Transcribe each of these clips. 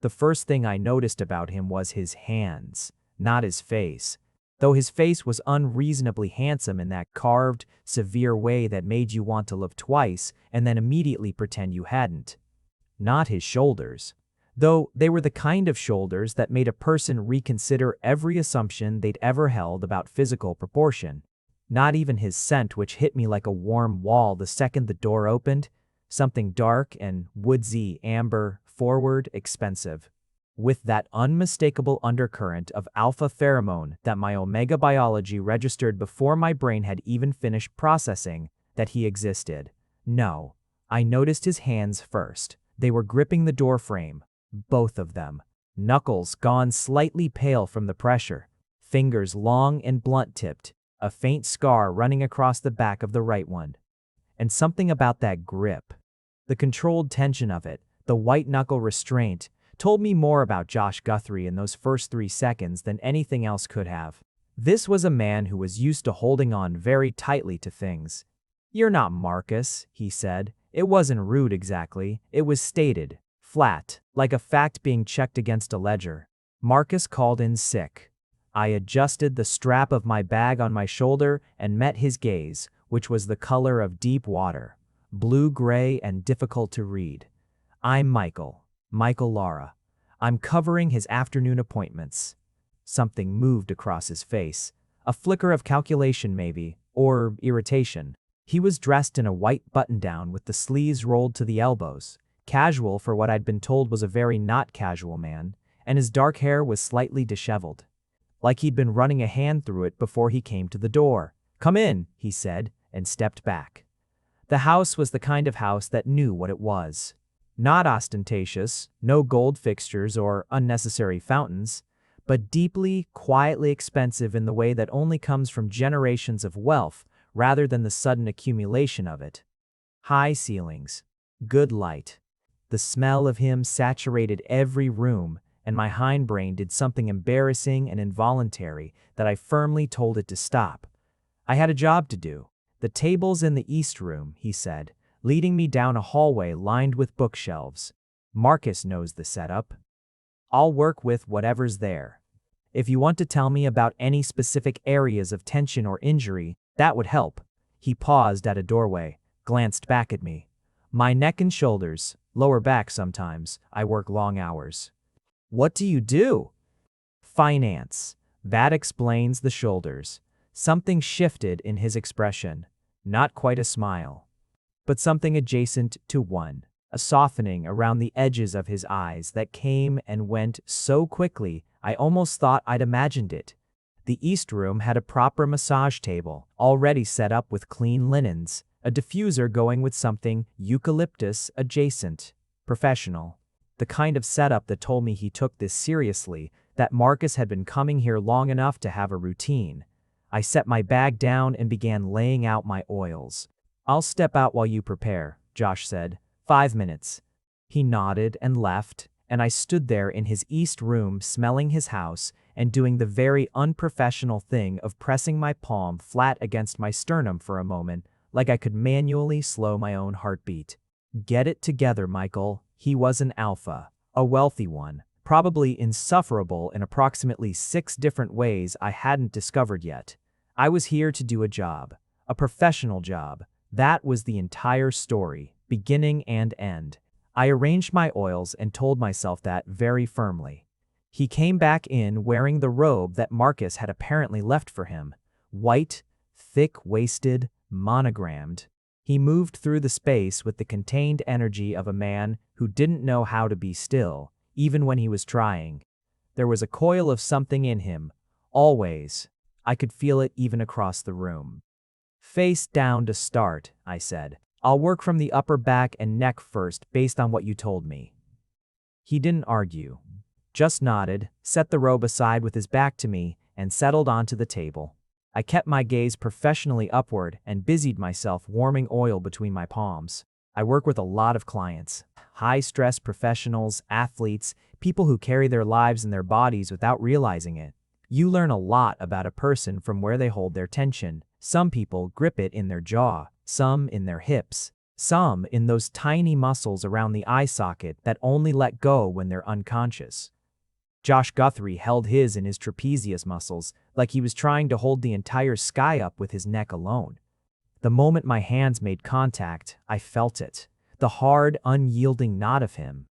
The first thing I noticed about him was his hands, not his face. Though his face was unreasonably handsome in that carved, severe way that made you want to look twice and then immediately pretend you hadn't. Not his shoulders. Though they were the kind of shoulders that made a person reconsider every assumption they'd ever held about physical proportion. Not even his scent, which hit me like a warm wall the second the door opened. Something dark and woodsy, amber, forward, expensive. With that unmistakable undercurrent of alpha pheromone that my omega biology registered before my brain had even finished processing that he existed. No, I noticed his hands first. They were gripping the doorframe, both of them. Knuckles gone slightly pale from the pressure, fingers long and blunt-tipped, a faint scar running across the back of the right one. And something about that grip, the controlled tension of it, the white-knuckle restraint, told me more about Josh Guthrie in those first 3 seconds than anything else could have. This was a man who was used to holding on very tightly to things. "You're not Marcus," he said. It wasn't rude exactly, it was stated, flat, like a fact being checked against a ledger. Marcus called in sick. I adjusted the strap of my bag on my shoulder and met his gaze, which was the color of deep water, blue-gray and difficult to read. "I'm Michael Lara. I'm covering his afternoon appointments." Something moved across his face, a flicker of calculation maybe, or irritation. He was dressed in a white button-down with the sleeves rolled to the elbows, casual for what I'd been told was a very not casual man, and his dark hair was slightly disheveled, like he'd been running a hand through it before he came to the door. "Come in," he said, and stepped back. The house was the kind of house that knew what it was. Not ostentatious, no gold fixtures or unnecessary fountains, but deeply, quietly expensive in the way that only comes from generations of wealth rather than the sudden accumulation of it. High ceilings, good light. The smell of him saturated every room, and my hindbrain did something embarrassing and involuntary that I firmly told it to stop. I had a job to do. "The table's in the East Room," he said, leading me down a hallway lined with bookshelves. "Marcus knows the setup. I'll work with whatever's there. If you want to tell me about any specific areas of tension or injury, that would help." He paused at a doorway, glanced back at me. "My neck and shoulders, lower back sometimes. I work long hours." "What do you do?" "Finance. That explains the shoulders." Something shifted in his expression. Not quite a smile, but something adjacent to one. A softening around the edges of his eyes that came and went so quickly I almost thought I'd imagined it. The East Room had a proper massage table, already set up with clean linens, a diffuser going with something eucalyptus adjacent. Professional. The kind of setup that told me he took this seriously, that Marcus had been coming here long enough to have a routine. I set my bag down and began laying out my oils. "I'll step out while you prepare," Josh said. 5 minutes. He nodded and left, and I stood there in his East Room smelling his house and doing the very unprofessional thing of pressing my palm flat against my sternum for a moment, like I could manually slow my own heartbeat. Get it together, Michael. He was an alpha, a wealthy one, probably insufferable in approximately 6 different ways I hadn't discovered yet. I was here to do a job, a professional job. That was the entire story, beginning and end. I arranged my oils and told myself that very firmly. He came back in wearing the robe that Marcus had apparently left for him. White, thick-waisted, monogrammed. He moved through the space with the contained energy of a man who didn't know how to be still, even when he was trying. There was a coil of something in him, always. I could feel it even across the room. "Face down to start," I said. "I'll work from the upper back and neck first based on what you told me." He didn't argue. Just nodded, set the robe aside with his back to me, and settled onto the table. I kept my gaze professionally upward and busied myself warming oil between my palms. I work with a lot of clients. High-stress professionals, athletes, people who carry their lives in their bodies without realizing it. You learn a lot about a person from where they hold their tension. Some people grip it in their jaw, some in their hips, Some in those tiny muscles around the eye socket that only let go when they're unconscious. Josh Guthrie held his in his trapezius muscles like he was trying to hold the entire sky up with his neck alone. The moment my hands made contact, I felt it. The hard, unyielding knot of him.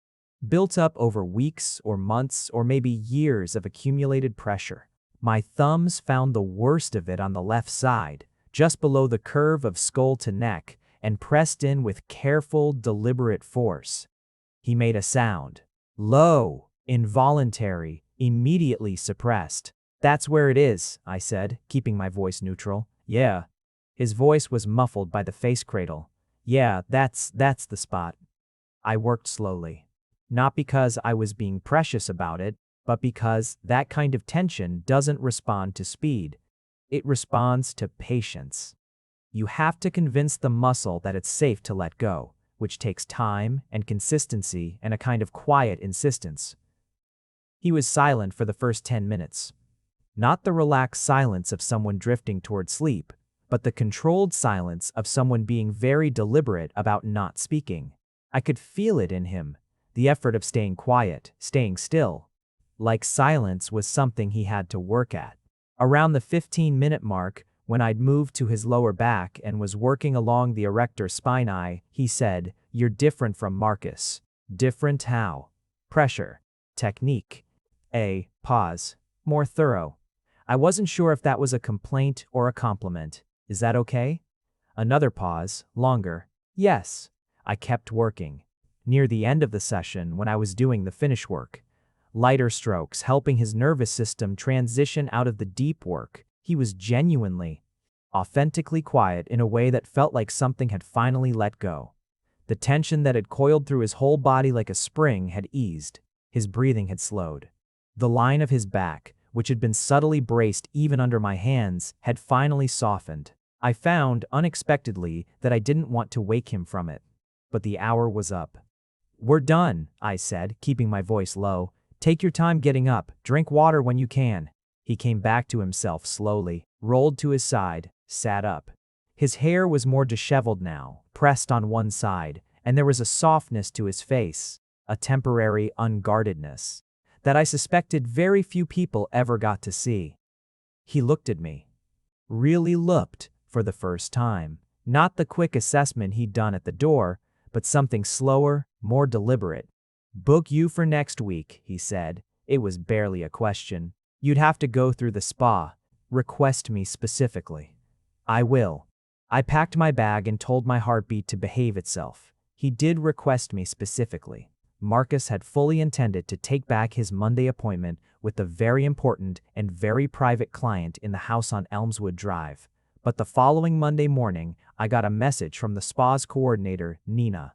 Built up over weeks or months or maybe years of accumulated pressure. My thumbs found the worst of it on the left side, just below the curve of skull to neck, and pressed in with careful, deliberate force. He made a sound. Low, involuntary, immediately suppressed. "That's where it is," I said, keeping my voice neutral. "Yeah." His voice was muffled by the face cradle. "Yeah, that's the spot." I worked slowly. Not because I was being precious about it, but because that kind of tension doesn't respond to speed. It responds to patience. You have to convince the muscle that it's safe to let go, which takes time and consistency and a kind of quiet insistence. He was silent for the first 10 minutes. Not the relaxed silence of someone drifting toward sleep, but the controlled silence of someone being very deliberate about not speaking. I could feel it in him, the effort of staying quiet, staying still. Like silence was something he had to work at. Around the 15-minute mark, when I'd moved to his lower back and was working along the erector spinae, he said, "You're different from Marcus." Different how? Pressure. Technique. A pause. More thorough. I wasn't sure if that was a complaint or a compliment. "Is that okay?" Another pause, longer. "Yes." I kept working. Near the end of the session, when I was doing the finish work, lighter strokes helping his nervous system transition out of the deep work, he was genuinely, authentically quiet in a way that felt like something had finally let go. The tension that had coiled through his whole body like a spring had eased. His breathing had slowed. The line of his back, which had been subtly braced even under my hands, had finally softened. I found, unexpectedly, that I didn't want to wake him from it. But the hour was up. "We're done," I said, keeping my voice low. "Take your time getting up. Drink water when you can." He came back to himself slowly, rolled to his side, sat up. His hair was more disheveled now, pressed on one side, and there was a softness to his face, a temporary unguardedness, that I suspected very few people ever got to see. He looked at me. Really looked, for the first time. Not the quick assessment he'd done at the door, but something slower, more deliberate. "Book you for next week," he said. It was barely a question. "You'd have to go through the spa. Request me specifically." "I will." I packed my bag and told my heartbeat to behave itself. He did request me specifically. Marcus had fully intended to take back his Monday appointment with the very important and very private client in the house on Elmswood Drive. But the following Monday morning, I got a message from the spa's coordinator, Nina,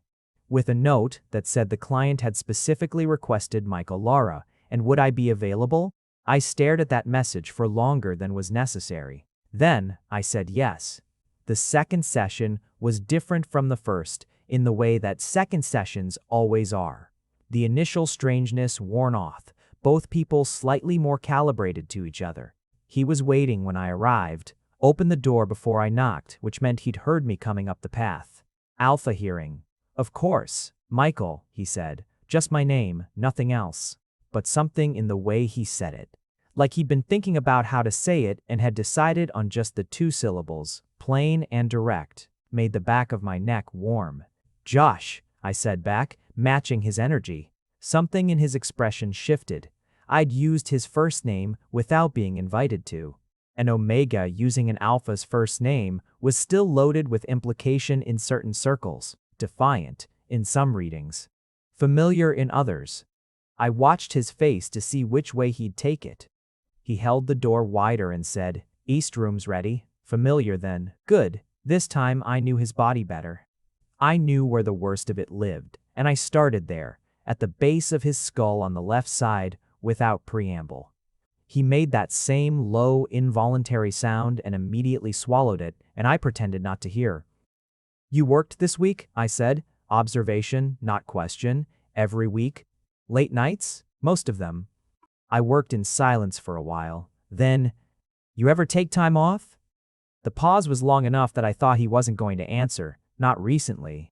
with a note that said the client had specifically requested Michael Lara, and would I be available? I stared at that message for longer than was necessary. Then, I said yes. The second session was different from the first in the way that second sessions always are. The initial strangeness worn off, both people slightly more calibrated to each other. He was waiting when I arrived, opened the door before I knocked, which meant he'd heard me coming up the path. Alpha hearing. "Of course, Michael," he said. "Just my name, nothing else." But something in the way he said it, like he'd been thinking about how to say it and had decided on just the 2 syllables, plain and direct, made the back of my neck warm. "Josh," I said back, matching his energy. Something in his expression shifted. I'd used his first name without being invited to. An omega using an alpha's first name was still loaded with implication in certain circles, defiant in some readings, familiar in others. I watched his face to see which way he'd take it. He held the door wider and said, "East room's ready." Familiar then. Good. This time I knew his body better. I knew where the worst of it lived, and I started there, at the base of his skull on the left side, without preamble. He made that same low, involuntary sound and immediately swallowed it, and I pretended not to hear. "You worked this week?" I said. Observation, not question. "Every week?" "Late nights?" "Most of them." I worked in silence for a while. Then, "You ever take time off?" The pause was long enough that I thought he wasn't going to answer. "Not recently."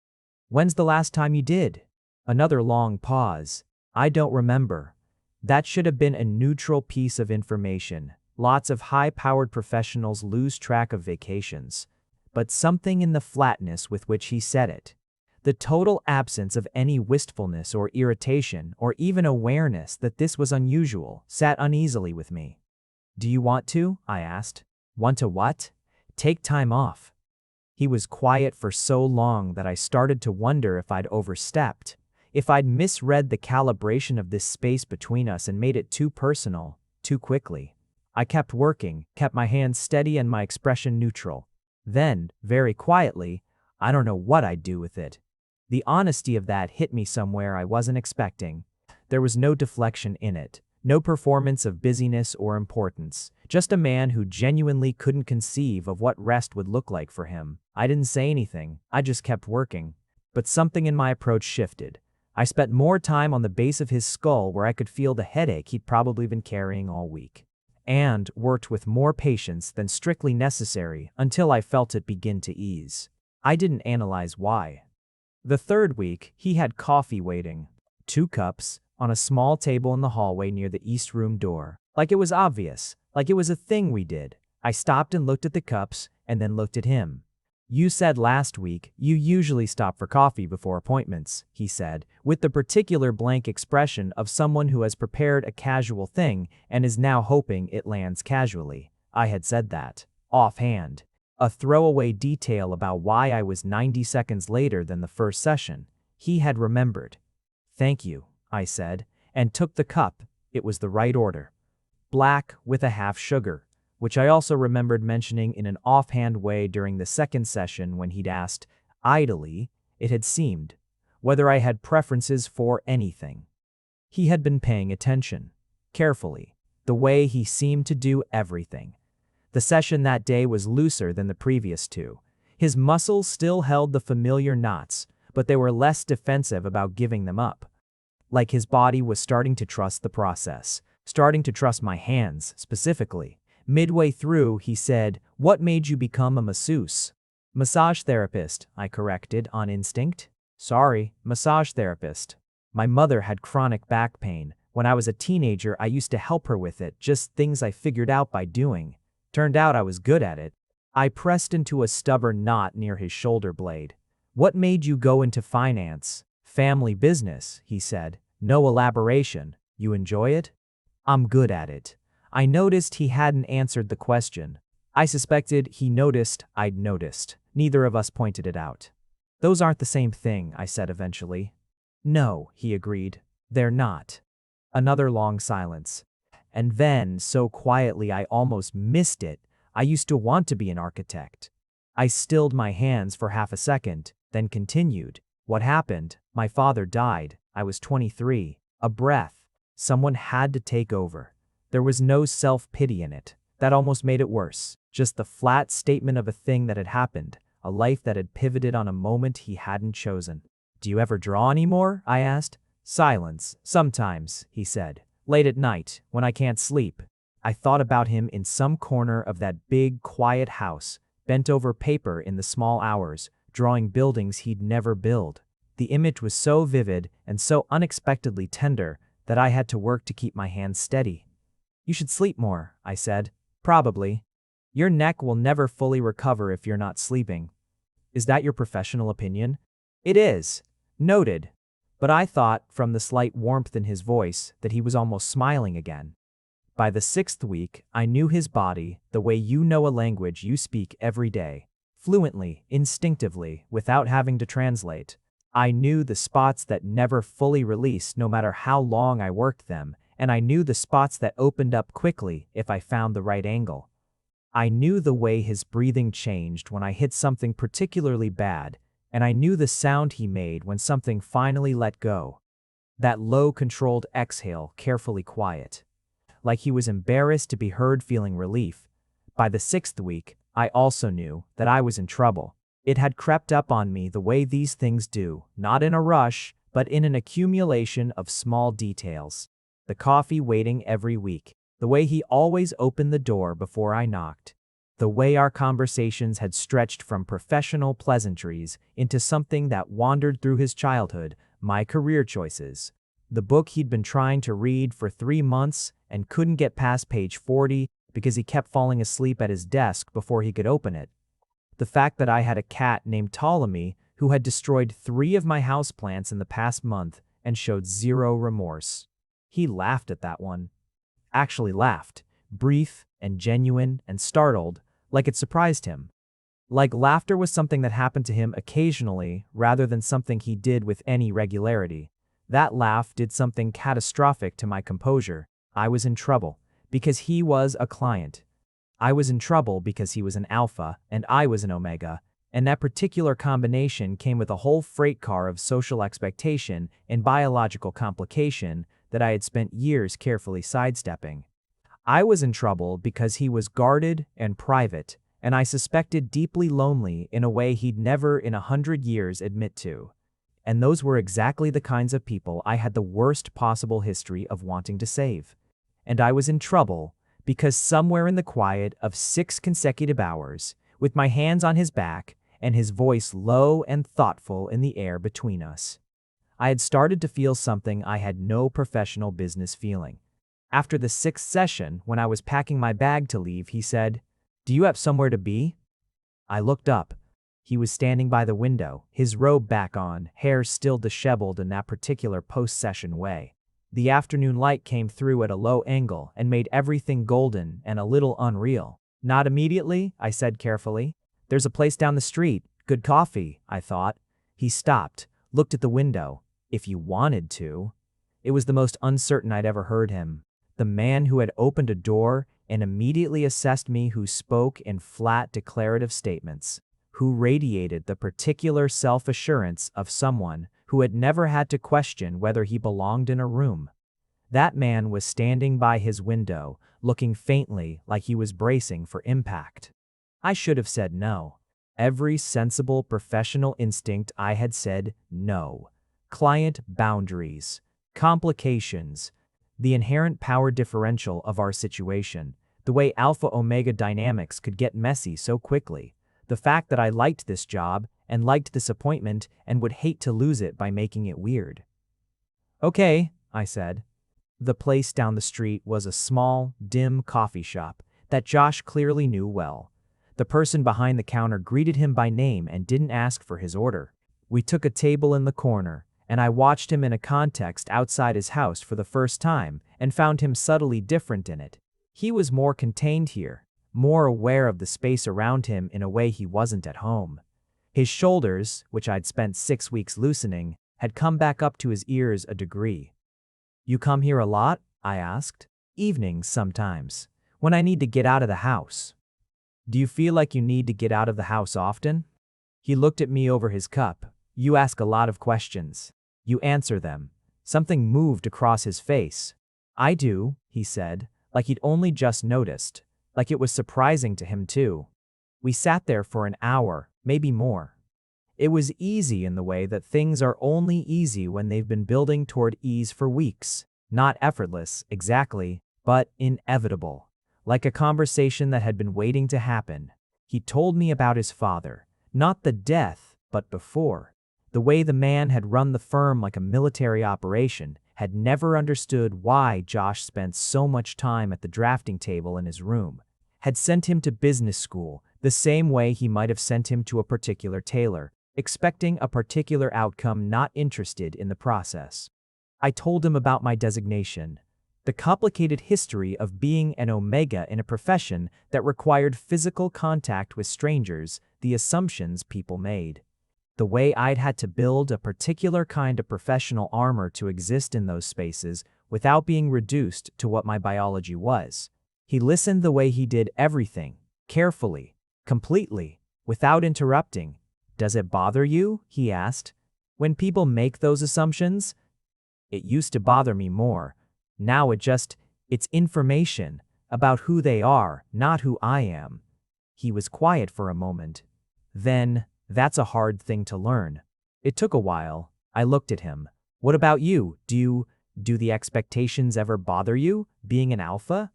When's the last time you did? Another long pause. I don't remember. That should have been a neutral piece of information. Lots of high-powered professionals lose track of vacations. But something in the flatness with which he said it, the total absence of any wistfulness or irritation or even awareness that this was unusual, sat uneasily with me. Do you want to? I asked. Want to what? Take time off. He was quiet for so long that I started to wonder if I'd overstepped, if I'd misread the calibration of this space between us and made it too personal, too quickly. I kept working, kept my hands steady and my expression neutral. Then, very quietly, I don't know what I'd do with it. The honesty of that hit me somewhere I wasn't expecting. There was no deflection in it, no performance of busyness or importance, just a man who genuinely couldn't conceive of what rest would look like for him. I didn't say anything, I just kept working. But something in my approach shifted. I spent more time on the base of his skull where I could feel the headache he'd probably been carrying all week. And worked with more patience than strictly necessary until I felt it begin to ease. I didn't analyze why. The third week, he had coffee waiting. 2 cups, on a small table in the hallway near the east room door. Like it was obvious, like it was a thing we did. I stopped and looked at the cups, and then looked at him. You said last week you usually stop for coffee before appointments, he said, with the particular blank expression of someone who has prepared a casual thing and is now hoping it lands casually. I had said that, offhand. A throwaway detail about why I was 90 seconds later than the first session. He had remembered. Thank you, I said, and took the cup. It was the right order. Black with a half sugar, which I also remembered mentioning in an offhand way during the second session when he'd asked, idly, it had seemed, whether I had preferences for anything. He had been paying attention, carefully, the way he seemed to do everything. The session that day was looser than the previous 2. His muscles still held the familiar knots, but they were less defensive about giving them up. Like his body was starting to trust the process, starting to trust my hands, specifically. Midway through, he said, "What made you become a masseuse?" Massage therapist, I corrected on instinct. Sorry, massage therapist. My mother had chronic back pain. When I was a teenager, I used to help her with it, just things I figured out by doing. Turned out I was good at it. I pressed into a stubborn knot near his shoulder blade. What made you go into finance? Family business, he said. No elaboration. You enjoy it? I'm good at it. I noticed he hadn't answered the question. I suspected he noticed I'd noticed. Neither of us pointed it out. Those aren't the same thing, I said eventually. No, he agreed. They're not. Another long silence. And then, so quietly I almost missed it, I used to want to be an architect. I stilled my hands for half a second, then continued. What happened? My father died. I was 23. A breath. Someone had to take over. There was no self-pity in it. That almost made it worse. Just the flat statement of a thing that had happened, a life that had pivoted on a moment he hadn't chosen. Do you ever draw anymore? I asked. Silence. Sometimes, he said. Late at night, when I can't sleep. I thought about him in some corner of that big, quiet house, bent over paper in the small hours, drawing buildings he'd never build. The image was so vivid and so unexpectedly tender that I had to work to keep my hands steady. You should sleep more, I said. Probably. Your neck will never fully recover if you're not sleeping. Is that your professional opinion? It is. Noted. But I thought, from the slight warmth in his voice, that he was almost smiling again. By the 6th week, I knew his body the way you know a language you speak every day. Fluently, instinctively, without having to translate. I knew the spots that never fully released no matter how long I worked them, and I knew the spots that opened up quickly if I found the right angle. I knew the way his breathing changed when I hit something particularly bad, and I knew the sound he made when something finally let go. That low, controlled exhale, carefully quiet. Like he was embarrassed to be heard, feeling relief. By the 6th week, I also knew that I was in trouble. It had crept up on me the way these things do, not in a rush, but in an accumulation of small details. The coffee waiting every week. The way he always opened the door before I knocked. The way our conversations had stretched from professional pleasantries into something that wandered through his childhood, my career choices, the book he'd been trying to read for 3 months and couldn't get past page 40 because he kept falling asleep at his desk before he could open it. The fact that I had a cat named Ptolemy who had destroyed 3 of my houseplants in the past month and showed zero remorse. He laughed at that one. Actually laughed, brief and genuine and startled, like it surprised him. Like laughter was something that happened to him occasionally rather than something he did with any regularity. That laugh did something catastrophic to my composure. I was in trouble because he was a client. I was in trouble because he was an alpha and I was an omega, and that particular combination came with a whole freight car of social expectation and biological complication that I had spent years carefully sidestepping. I was in trouble because he was guarded and private, and I suspected deeply lonely in a way he'd never in 100 years admit to. And those were exactly the kinds of people I had the worst possible history of wanting to save. And I was in trouble because somewhere in the quiet of 6 consecutive hours, with my hands on his back and his voice low and thoughtful in the air between us, I had started to feel something I had no professional business feeling. After the 6th session, when I was packing my bag to leave, he said, "Do you have somewhere to be?" I looked up. He was standing by the window, his robe back on, hair still disheveled in that particular post-session way. The afternoon light came through at a low angle and made everything golden and a little unreal. "Not immediately," I said carefully. "There's a place down the street. Good coffee," I thought. He stopped, looked at the window. "If you wanted to." It was the most uncertain I'd ever heard him. The man who had opened a door and immediately assessed me, who spoke in flat declarative statements, who radiated the particular self-assurance of someone who had never had to question whether he belonged in a room. That man was standing by his window, looking faintly like he was bracing for impact. I should have said no. Every sensible professional instinct I had said no. Client boundaries, complications, the inherent power differential of our situation, the way alpha-omega dynamics could get messy so quickly, the fact that I liked this job and liked this appointment and would hate to lose it by making it weird. "Okay," I said. The place down the street was a small, dim coffee shop that Josh clearly knew well. The person behind the counter greeted him by name and didn't ask for his order. We took a table in the corner, and I watched him in a context outside his house for the first time and found him subtly different in it. He was more contained here, more aware of the space around him in a way he wasn't at home. His shoulders, which I'd spent 6 weeks loosening, had come back up to his ears a degree. "You come here a lot?" I asked. "Evenings sometimes, when I need to get out of the house." "Do you feel like you need to get out of the house often?" He looked at me over his cup. "You ask a lot of questions. You answer them." Something moved across his face. "I do," he said, like he'd only just noticed, like it was surprising to him too. We sat there for an hour, maybe more. It was easy in the way that things are only easy when they've been building toward ease for weeks. Not effortless, exactly, but inevitable. Like a conversation that had been waiting to happen. He told me about his father, not the death, but before. The way the man had run the firm like a military operation, had never understood why Josh spent so much time at the drafting table in his room, had sent him to business school the same way he might have sent him to a particular tailor, expecting a particular outcome, not interested in the process. I told him about my designation, the complicated history of being an omega in a profession that required physical contact with strangers, the assumptions people made. The way I'd had to build a particular kind of professional armor to exist in those spaces without being reduced to what my biology was. He listened the way he did everything, carefully, completely, without interrupting. "Does it bother you?" he asked. "When people make those assumptions?" It used to bother me more. Now it's information about who they are, not who I am. He was quiet for a moment. Then, "That's a hard thing to learn." It took a while. I looked at him. "What about you? Do the expectations ever bother you, being an alpha?"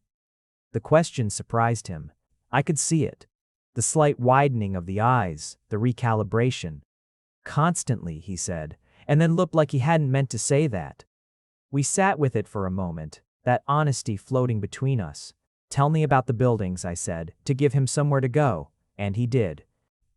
The question surprised him. I could see it. The slight widening of the eyes, the recalibration. Constantly, he said, and then looked like he hadn't meant to say that. We sat with it for a moment, that honesty floating between us. Tell me about the buildings, I said, to give him somewhere to go, and he did.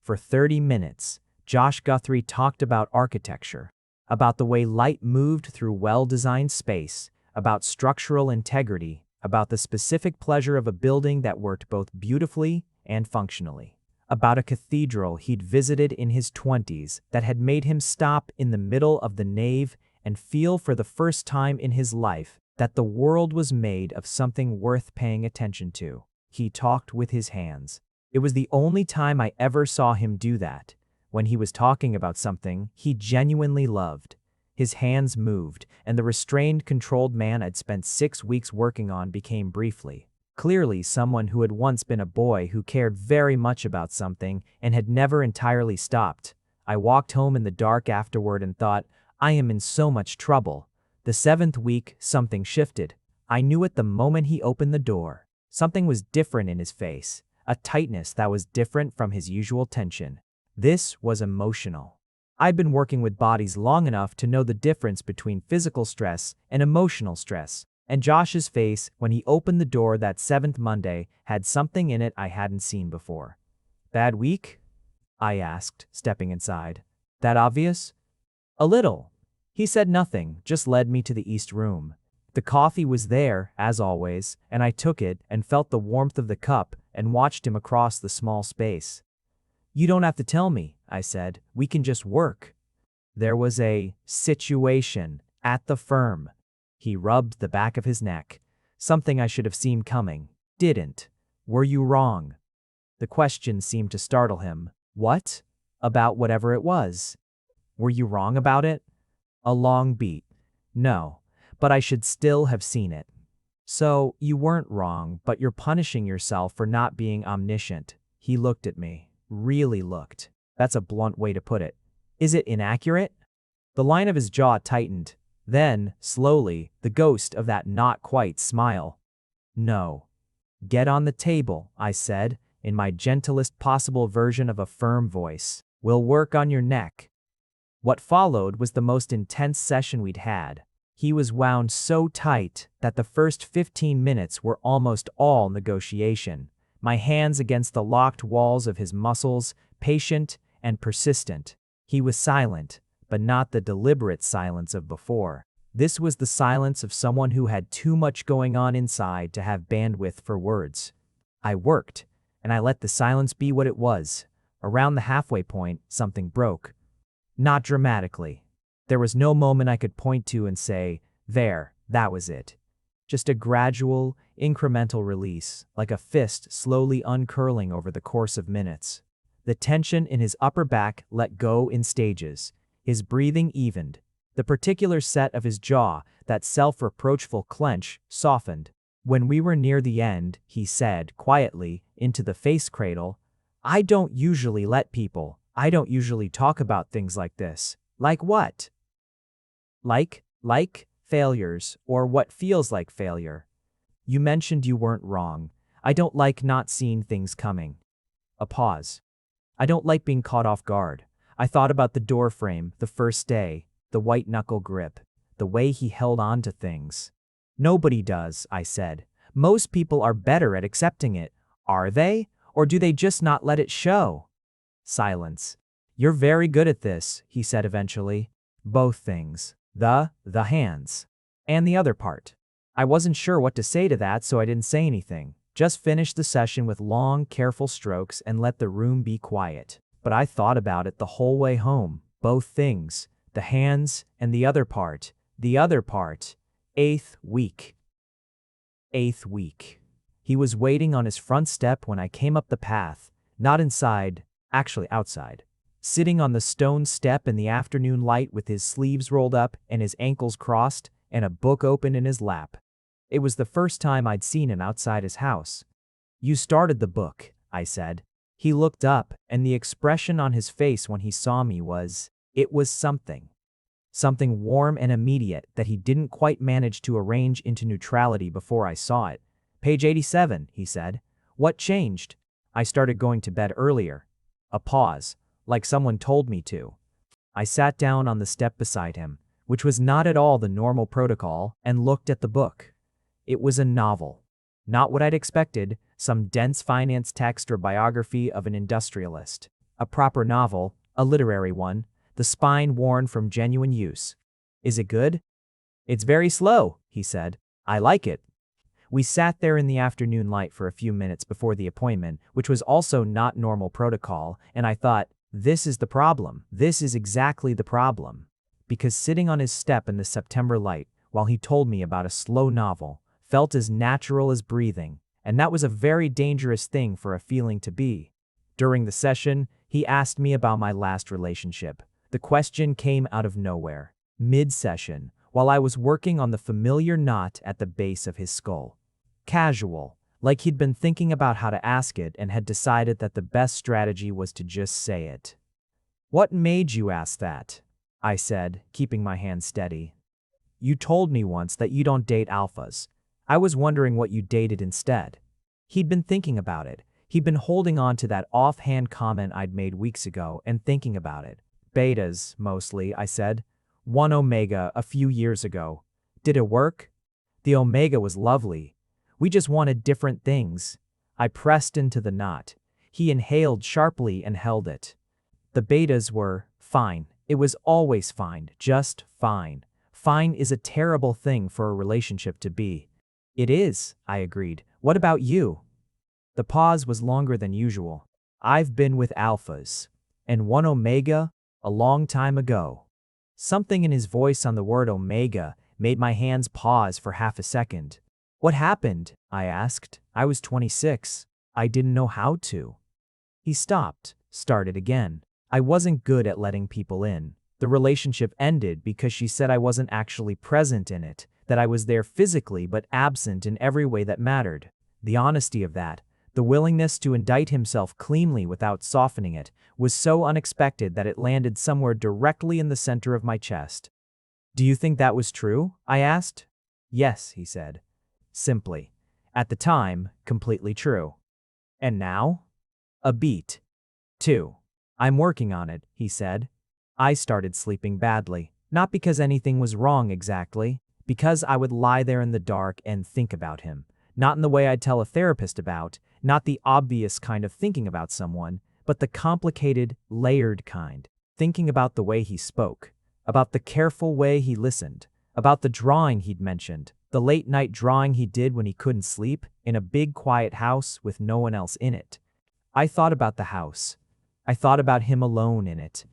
For 30 minutes, Josh Guthrie talked about architecture, about the way light moved through well-designed space, about structural integrity, about the specific pleasure of a building that worked both beautifully and functionally, about a cathedral he'd visited in his 20s that had made him stop in the middle of the nave and feel for the first time in his life that the world was made of something worth paying attention to. He talked with his hands. It was the only time I ever saw him do that. When he was talking about something he genuinely loved, his hands moved, and the restrained, controlled man I'd spent 6 weeks working on became briefly, clearly someone who had once been a boy who cared very much about something and had never entirely stopped. I walked home in the dark afterward and thought, I am in so much trouble. The 7th week, something shifted. I knew it the moment he opened the door. Something was different in his face, a tightness that was different from his usual tension. This was emotional. I'd been working with bodies long enough to know the difference between physical stress and emotional stress, and Josh's face when he opened the door that 7th Monday had something in it I hadn't seen before. Bad week? I asked, stepping inside. That obvious? A little. He said nothing, just led me to the east room. The coffee was there, as always, and I took it and felt the warmth of the cup and watched him across the small space. You don't have to tell me, I said. We can just work. There was a situation at the firm. He rubbed the back of his neck. Something I should have seen coming. Didn't. Were you wrong? The question seemed to startle him. What? About whatever it was. Were you wrong about it? A long beat. No, but I should still have seen it. So, you weren't wrong, but you're punishing yourself for not being omniscient. He looked at me. Really looked. That's a blunt way to put it. Is it inaccurate? The line of his jaw tightened. Then, slowly, the ghost of that not quite smile. No. Get on the table, I said, in my gentlest possible version of a firm voice. We'll work on your neck. What followed was the most intense session we'd had. He was wound so tight that the first 15 minutes were almost all negotiation. My hands against the locked walls of his muscles, patient and persistent. He was silent, but not the deliberate silence of before. This was the silence of someone who had too much going on inside to have bandwidth for words. I worked, and I let the silence be what it was. Around the halfway point, something broke. Not dramatically. There was no moment I could point to and say, there, that was it. Just a gradual, incremental release, like a fist slowly uncurling over the course of minutes. The tension in his upper back let go in stages. His breathing evened. The particular set of his jaw, that self-reproachful clench, softened. When we were near the end, he said, quietly, into the face cradle, I don't usually talk about things like this. Like what? Like failures, or what feels like failure. You mentioned you weren't wrong. I don't like not seeing things coming. A pause. I don't like being caught off guard. I thought about the doorframe, the first day, the white-knuckle grip, the way he held on to things. Nobody does, I said. Most people are better at accepting it. Are they? Or do they just not let it show? Silence. You're very good at this, he said eventually. Both things. The hands. And the other part. I wasn't sure what to say to that, so I didn't say anything. Just finished the session with long, careful strokes and let the room be quiet. But I thought about it the whole way home. Both things. The hands and the other part. The other part. 8th week. 8th week. He was waiting on his front step when I came up the path. Not inside, actually outside. Sitting on the stone step in the afternoon light with his sleeves rolled up and his ankles crossed and a book open in his lap. It was the first time I'd seen him outside his house. You started the book, I said. He looked up, and the expression on his face when he saw me was, it was something. Something warm and immediate that he didn't quite manage to arrange into neutrality before I saw it. Page 87, he said. What changed? I started going to bed earlier. A pause, like someone told me to. I sat down on the step beside him, which was not at all the normal protocol, and looked at the book. It was a novel. Not what I'd expected, some dense finance text or biography of an industrialist. A proper novel, a literary one, the spine worn from genuine use. Is it good? It's very slow, he said. I like it. We sat there in the afternoon light for a few minutes before the appointment, which was also not normal protocol, and I thought, this is the problem. This is exactly the problem. Because sitting on his step in the September light, while he told me about a slow novel, felt as natural as breathing, and that was a very dangerous thing for a feeling to be. During the session, he asked me about my last relationship. The question came out of nowhere, mid-session, while I was working on the familiar knot at the base of his skull. Casual, like he'd been thinking about how to ask it and had decided that the best strategy was to just say it. "What made you ask that?" I said, keeping my hand steady. "You told me once that you don't date alphas. I was wondering what you dated instead." He'd been thinking about it. He'd been holding on to that offhand comment I'd made weeks ago and thinking about it. "Betas, mostly," I said. "One omega a few years ago. Did it work?" "The omega was lovely. We just wanted different things." I pressed into the knot. He inhaled sharply and held it. "The betas were fine. It was always fine, just fine. Fine is a terrible thing for a relationship to be." "It is," I agreed. "What about you?" The pause was longer than usual. "I've been with alphas. And one omega, a long time ago." Something in his voice on the word omega made my hands pause for half a second. "What happened?" I asked. I was 26. I didn't know how to. He stopped, started again. "I wasn't good at letting people in. The relationship ended because she said I wasn't actually present in it, that I was there physically but absent in every way that mattered." The honesty of that, the willingness to indict himself cleanly without softening it, was so unexpected that it landed somewhere directly in the center of my chest. "Do you think that was true?" I asked. "Yes," he said. Simply. "At the time, completely true." "And now?" A beat. 2. "I'm working on it," he said. I started sleeping badly. Not because anything was wrong exactly, because I would lie there in the dark and think about him. Not in the way I'd tell a therapist about, not the obvious kind of thinking about someone, but the complicated, layered kind. Thinking about the way he spoke, about the careful way he listened, about the drawing he'd mentioned, the late-night drawing he did when he couldn't sleep, in a big quiet house with no one else in it. I thought about the house. I thought about him alone in it.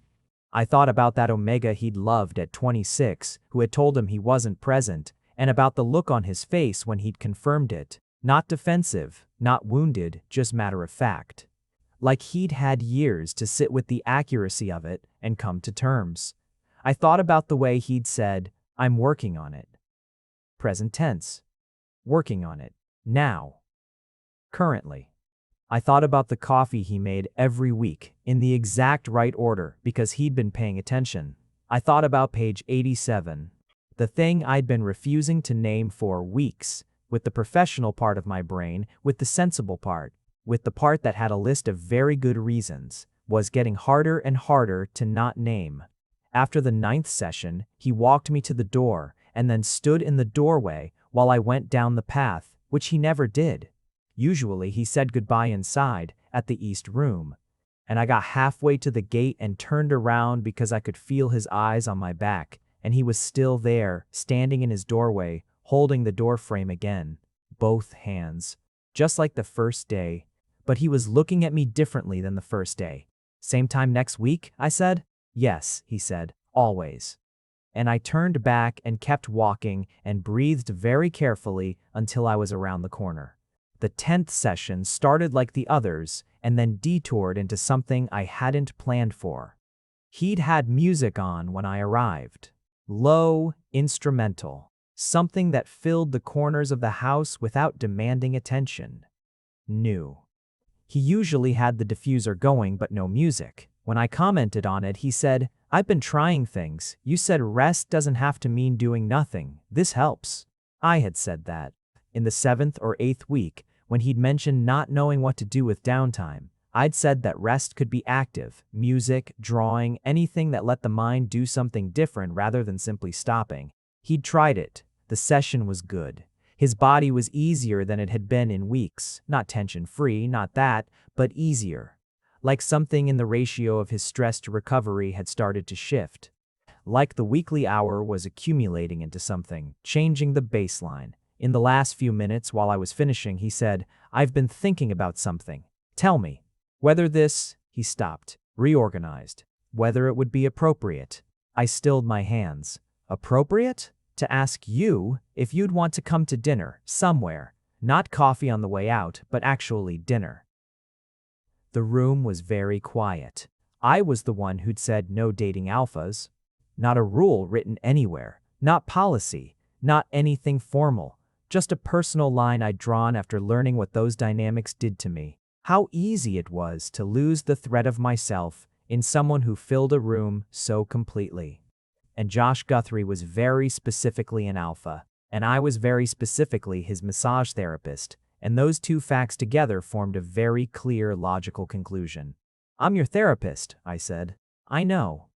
I thought about that omega he'd loved at 26, who had told him he wasn't present, and about the look on his face when he'd confirmed it. Not defensive, not wounded, just matter of fact. Like he'd had years to sit with the accuracy of it and come to terms. I thought about the way he'd said, "I'm working on it." Present tense. Working on it. Now. Currently. I thought about the coffee he made every week, in the exact right order, because he'd been paying attention. I thought about page 87. The thing I'd been refusing to name for weeks, with the professional part of my brain, with the sensible part, with the part that had a list of very good reasons, was getting harder and harder to not name. After the 9th session, he walked me to the door, and then stood in the doorway while I went down the path, which he never did. Usually he said goodbye inside, at the east room. And I got halfway to the gate and turned around because I could feel his eyes on my back, and he was still there, standing in his doorway, holding the doorframe again, both hands. Just like the first day. But he was looking at me differently than the first day. "Same time next week?" I said. "Yes," he said, "always." And I turned back and kept walking and breathed very carefully until I was around the corner. The 10th session started like the others and then detoured into something I hadn't planned for. He'd had music on when I arrived. Low, instrumental. Something that filled the corners of the house without demanding attention. New. He usually had the diffuser going but no music. When I commented on it, he said, "I've been trying things. You said rest doesn't have to mean doing nothing. This helps." I had said that. In the 7th or 8th week, When he'd mentioned not knowing what to do with downtime, I'd said that rest could be active, music, drawing, anything that let the mind do something different rather than simply stopping. He'd tried it. The session was good. His body was easier than it had been in weeks. Not tension-free, not that, but easier. Like something in the ratio of his stress to recovery had started to shift. Like the weekly hour was accumulating into something, changing the baseline. In the last few minutes while I was finishing, he said, "I've been thinking about something. Tell me. Whether this," he stopped, reorganized, "whether it would be appropriate." I stilled my hands. Appropriate? To ask you if you'd want to come to dinner, somewhere. Not coffee on the way out, but actually dinner. The room was very quiet. I was the one who'd said no dating alphas. Not a rule written anywhere. Not policy. Not anything formal. Just a personal line I'd drawn after learning what those dynamics did to me. How easy it was to lose the thread of myself in someone who filled a room so completely. And Josh Guthrie was very specifically an alpha, and I was very specifically his massage therapist, and those two facts together formed a very clear, logical conclusion. "I'm your therapist," I said. "I know."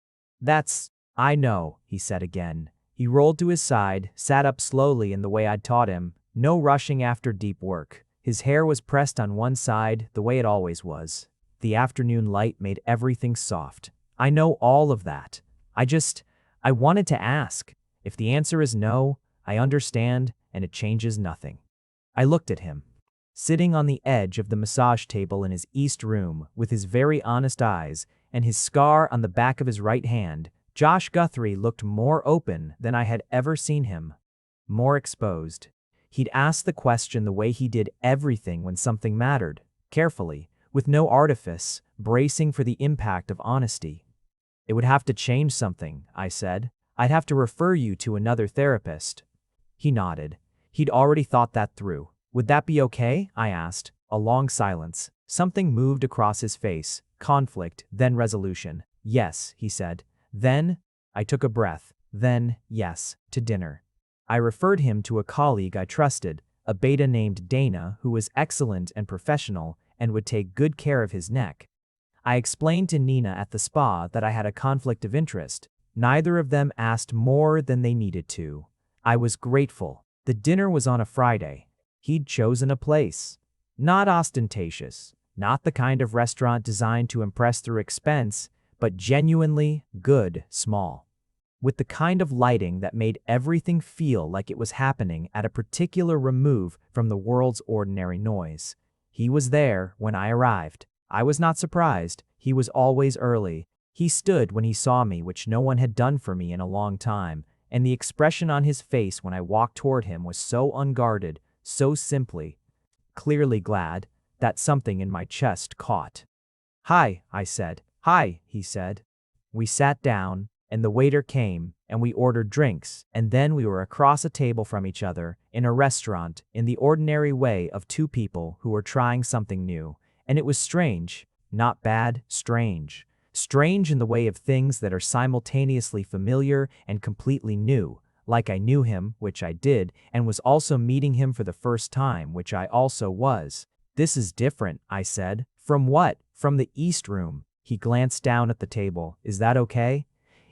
"I know," he said again. He rolled to his side, sat up slowly in the way I'd taught him, no rushing after deep work. His hair was pressed on one side, the way it always was. The afternoon light made everything soft. "I know all of that. I wanted to ask. If the answer is no, I understand, and it changes nothing." I looked at him. Sitting on the edge of the massage table in his east room, with his very honest eyes, and his scar on the back of his right hand, Josh Guthrie looked more open than I had ever seen him. More exposed. He'd asked the question the way he did everything when something mattered, carefully, with no artifice, bracing for the impact of honesty. "It would have to change something," I said. "I'd have to refer you to another therapist." He nodded. He'd already thought that through. "Would that be okay?" I asked. A long silence. Something moved across his face. Conflict, then resolution. "Yes," he said. "Then," I took a breath. "Then, yes, to dinner." I referred him to a colleague I trusted, a beta named Dana, who was excellent and professional and would take good care of his neck. I explained to Nina at the spa that I had a conflict of interest. Neither of them asked more than they needed to. I was grateful. The dinner was on a Friday. He'd chosen a place. Not ostentatious, not the kind of restaurant designed to impress through expense, but genuinely good, small. With the kind of lighting that made everything feel like it was happening at a particular remove from the world's ordinary noise. He was there when I arrived. I was not surprised. He was always early. He stood when he saw me, which no one had done for me in a long time, and the expression on his face when I walked toward him was so unguarded, so simply, clearly glad, that something in my chest caught. "Hi," I said. "Hi," he said. We sat down, and the waiter came, and we ordered drinks, and then we were across a table from each other, in a restaurant, in the ordinary way of two people who were trying something new. And it was strange, not bad, strange. Strange in the way of things that are simultaneously familiar and completely new, like I knew him, which I did, and was also meeting him for the first time, which I also was. "This is different," I said. "From what?" "From the East Room." He glanced down at the table. "Is that okay?"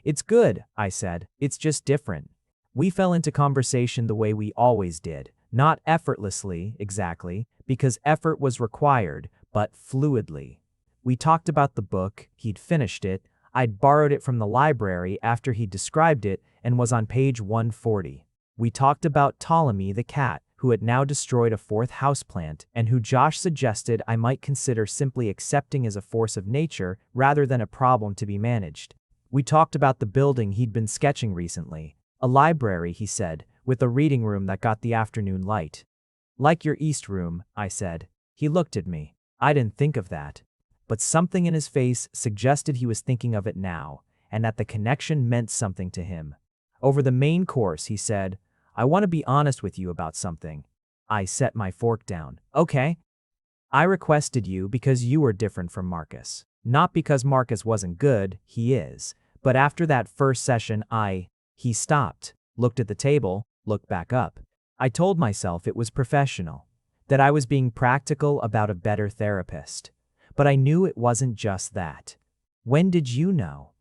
"It's good," I said. "It's just different." We fell into conversation the way we always did. Not effortlessly, exactly, because effort was required, but fluidly. We talked about the book. He'd finished it. I'd borrowed it from the library after he'd described it and was on page 140. We talked about Ptolemy the cat, who had now destroyed a fourth houseplant and who Josh suggested I might consider simply accepting as a force of nature rather than a problem to be managed. We talked about the building he'd been sketching recently. A library, he said, with a reading room that got the afternoon light. "Like your East Room," I said. He looked at me. I didn't think of that. But something in his face suggested he was thinking of it now, and that the connection meant something to him. Over the main course, he said, "I want to be honest with you about something." I set my fork down. "Okay." "I requested you because you were different from Marcus. Not because Marcus wasn't good, he is. But after that first session He stopped, looked at the table, looked back up. I told myself it was professional. that I was being practical about a better therapist. But I knew it wasn't just that. When did you know?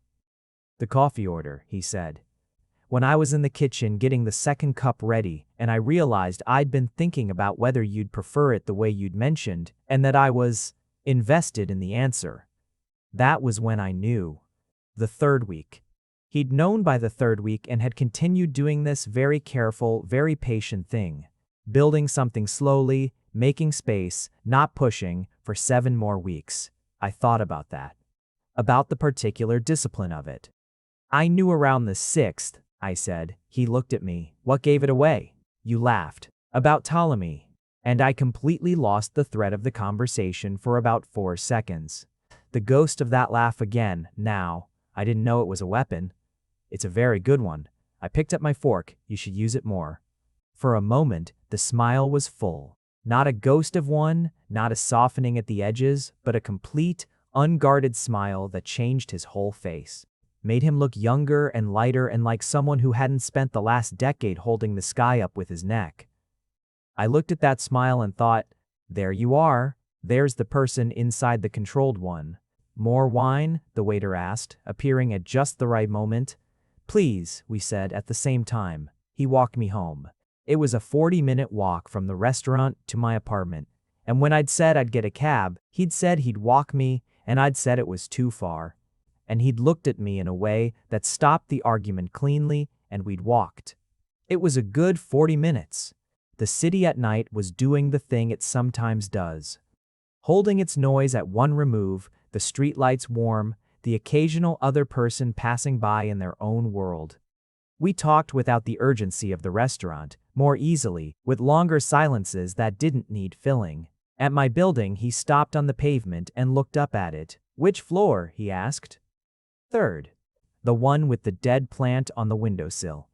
The coffee order, he said. When I was in the kitchen getting the second cup ready, and I realized I'd been thinking about whether you'd prefer it the way you'd mentioned, and that I was invested in the answer. That was when I knew. The third week. He'd known by the third week and had continued doing this very careful, very patient thing. Building something slowly, making space, not pushing, for 7 more weeks. I thought about that. About the particular discipline of it. I knew around the 6th, I said. He looked at me. What gave it away? You laughed. About Ptolemy. And I completely lost the thread of the conversation for about 4 seconds. The ghost of that laugh again, now. I didn't know it was a weapon. It's a very good one. I picked up my fork. You should use it more. For a moment, the smile was full. Not a ghost of one, not a softening at the edges, but a complete, unguarded smile that changed his whole face. Made him look younger and lighter and like someone who hadn't spent the last decade holding the sky up with his neck. I looked at that smile and thought, there you are. There's the person inside the controlled one. More wine? The waiter asked, appearing at just the right moment. Please, we said at the same time. He walked me home. It was a 40-minute walk from the restaurant to my apartment, and when I'd said I'd get a cab, he'd said he'd walk me, and I'd said it was too far. And he'd looked at me in a way that stopped the argument cleanly, and we'd walked. It was a good 40 minutes. The city at night was doing the thing it sometimes does. Holding its noise at one remove, the streetlights warm, the occasional other person passing by in their own world. We talked without the urgency of the restaurant, more easily, with longer silences that didn't need filling. At my building, he stopped on the pavement and looked up at it. Which floor? He asked. 3rd. The one with the dead plant on the windowsill.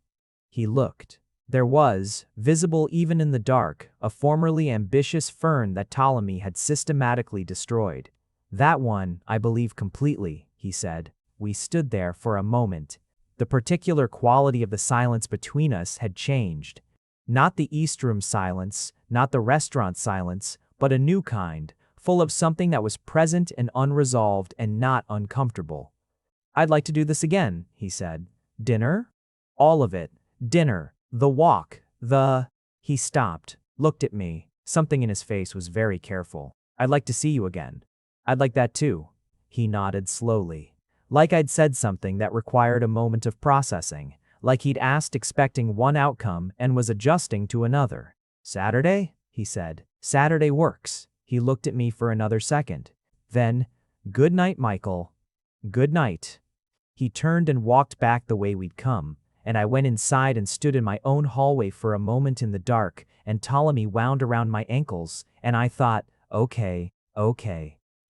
He looked. There was, visible even in the dark, a formerly ambitious fern that Ptolemy had systematically destroyed. That one, I believe completely, he said. We stood there for a moment. The particular quality of the silence between us had changed. Not the East Room silence, not the restaurant silence, but a new kind, full of something that was present and unresolved and not uncomfortable. I'd like to do this again, he said. Dinner? All of it. Dinner. The walk. He stopped, looked at me. Something in his face was very careful. I'd like to see you again. I'd like that too. He nodded slowly. Like I'd said something that required a moment of processing, like he'd asked expecting one outcome and was adjusting to another. Saturday? He said. Saturday works. He looked at me for another second. Then, good night, Michael. Good night. He turned and walked back the way we'd come, and I went inside and stood in my own hallway for a moment in the dark, and Ptolemy wound around my ankles, and I thought, okay.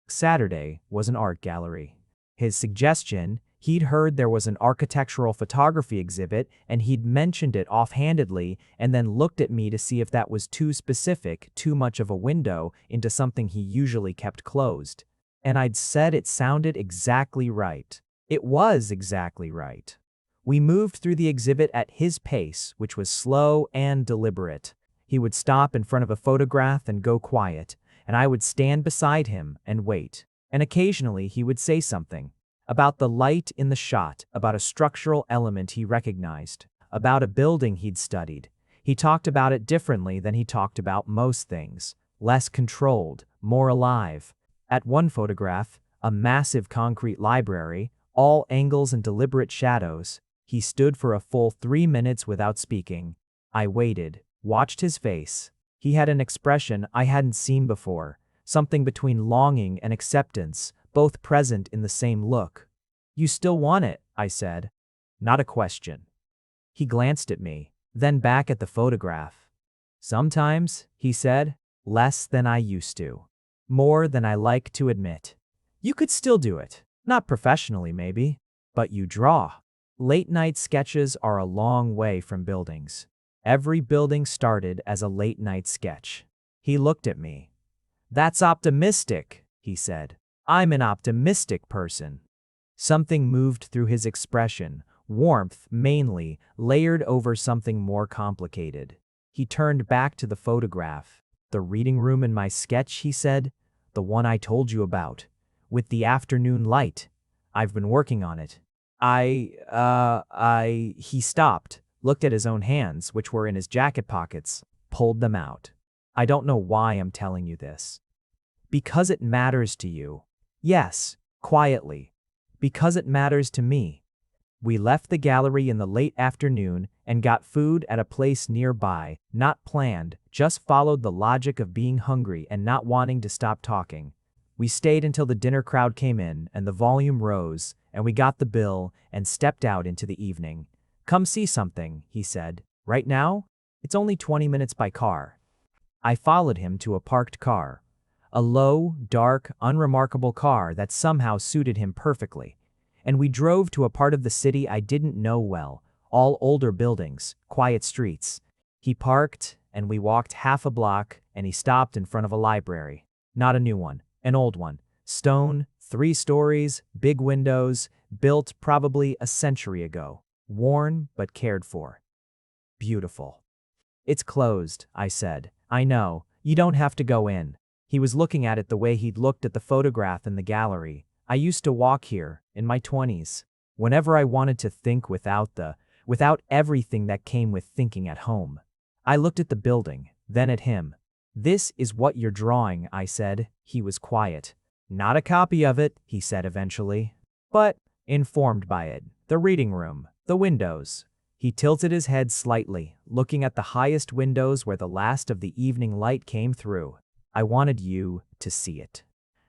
Saturday was an art gallery. His suggestion, he'd heard there was an architectural photography exhibit and he'd mentioned it offhandedly and then looked at me to see if that was too specific, too much of a window into something he usually kept closed. And I'd said it sounded exactly right. It was exactly right. We moved through the exhibit at his pace, which was slow and deliberate. He would stop in front of a photograph and go quiet, and I would stand beside him and wait. And occasionally he would say something about the light in the shot, about a structural element he recognized, about a building he'd studied. He talked about it differently than he talked about most things, less controlled, more alive. At one photograph, a massive concrete library, all angles and deliberate shadows, he stood for a full 3 minutes without speaking. I waited, watched his face. He had an expression I hadn't seen before. Something between longing and acceptance, both present in the same look. You still want it, I said. Not a question. He glanced at me, then back at the photograph. Sometimes, he said, less than I used to. More than I like to admit. You could still do it. Not professionally, maybe. But you draw. Late-night sketches are a long way from buildings. Every building started as a late-night sketch. He looked at me. That's optimistic, he said. I'm an optimistic person. Something moved through his expression, warmth mainly, layered over something more complicated. He turned back to the photograph. "The reading room in my sketch," he said. "The one I told you about. With the afternoon light. I've been working on it." He stopped, looked at his own hands, which were in his jacket pockets, pulled them out. "I don't know why I'm telling you this." "Because it matters to you." "Yes," quietly. "Because it matters to me." We left the gallery in the late afternoon and got food at a place nearby, not planned, just followed the logic of being hungry and not wanting to stop talking. We stayed until the dinner crowd came in and the volume rose, and we got the bill and stepped out into the evening. "Come see something," he said. "Right now? It's only 20 minutes by car." I followed him to a parked car. A low, dark, unremarkable car that somehow suited him perfectly. And we drove to a part of the city I didn't know well, all older buildings, quiet streets. He parked, and we walked half a block, and he stopped in front of a library. Not a new one, an old one. Stone, 3 stories, big windows, built probably a century ago. Worn, but cared for. Beautiful. "It's closed," I said. "I know, you don't have to go in." He was looking at it the way he'd looked at the photograph in the gallery. "I used to walk here, in my 20s, whenever I wanted to think without everything that came with thinking at home." I looked at the building, then at him. "This is what you're drawing," I said. He was quiet. "Not a copy of it," he said eventually. "But informed by it. The reading room, the windows." He tilted his head slightly, looking at the highest windows where the last of the evening light came through. "I wanted you to see it."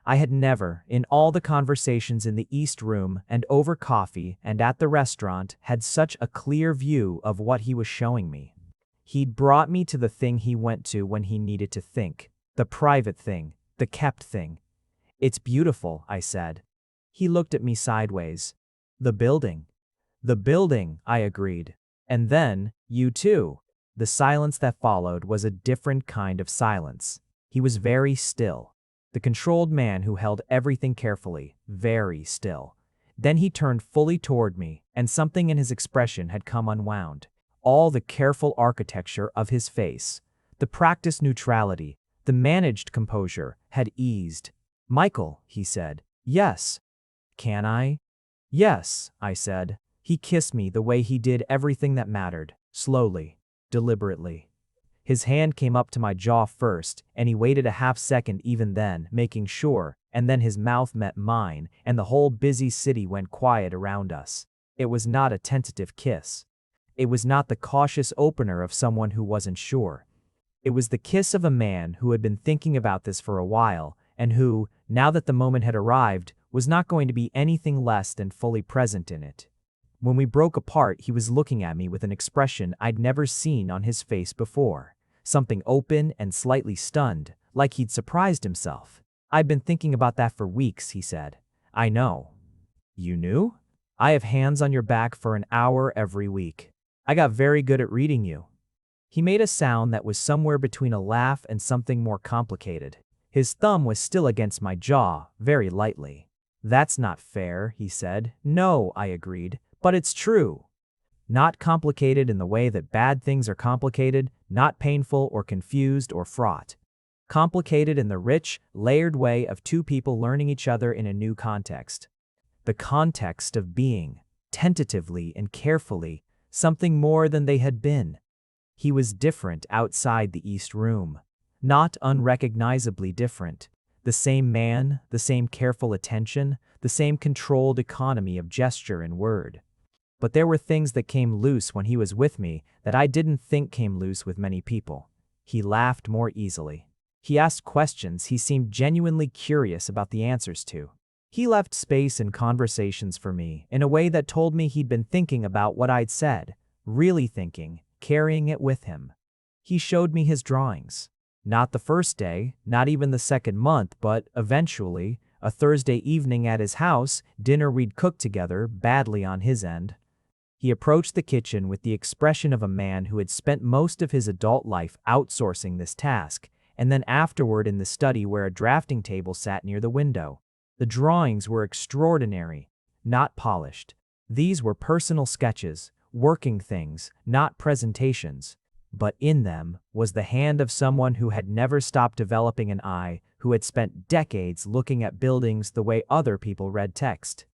I had never, in all the conversations in the East Room and over coffee and at the restaurant, had such a clear view of what he was showing me. He'd brought me to the thing he went to when he needed to think. The private thing, the kept thing. "It's beautiful," I said. He looked at me sideways. "The building." "The building," I agreed. "And then, you too." The silence that followed was a different kind of silence. He was very still. The controlled man who held everything carefully, very still. Then he turned fully toward me, and something in his expression had come unwound. All the careful architecture of his face, the practiced neutrality, the managed composure, had eased. "Michael," he said. "Yes." "Can I?" "Yes," I said. He kissed me the way he did everything that mattered, slowly, deliberately. His hand came up to my jaw first, and he waited a half-second even then, making sure, and then his mouth met mine, and the whole busy city went quiet around us. It was not a tentative kiss. It was not the cautious opener of someone who wasn't sure. It was the kiss of a man who had been thinking about this for a while, and who, now that the moment had arrived, was not going to be anything less than fully present in it. When we broke apart, he was looking at me with an expression I'd never seen on his face before. Something open and slightly stunned, like he'd surprised himself. "I've been thinking about that for weeks," he said. "I know." "You knew?" "I have hands on your back for an hour every week. I got very good at reading you." He made a sound that was somewhere between a laugh and something more complicated. His thumb was still against my jaw, very lightly. "That's not fair," he said. "No," I agreed. "But it's true." Not complicated in the way that bad things are complicated, not painful or confused or fraught. Complicated in the rich, layered way of two people learning each other in a new context. The context of being, tentatively and carefully, something more than they had been. He was different outside the East Room. Not unrecognizably different. The same man, the same careful attention, the same controlled economy of gesture and word. But there were things that came loose when he was with me that I didn't think came loose with many people. He laughed more easily. He asked questions he seemed genuinely curious about the answers to. He left space in conversations for me in a way that told me he'd been thinking about what I'd said, really thinking, carrying it with him. He showed me his drawings. Not the first day, not even the second month, but eventually, a Thursday evening at his house, dinner we'd cooked together, badly on his end. He approached the kitchen with the expression of a man who had spent most of his adult life outsourcing this task, and then afterward in the study where a drafting table sat near the window. The drawings were extraordinary, not polished. These were personal sketches, working things, not presentations. but in them was the hand of someone who had never stopped developing an eye, who had spent decades looking at buildings the way other people read text,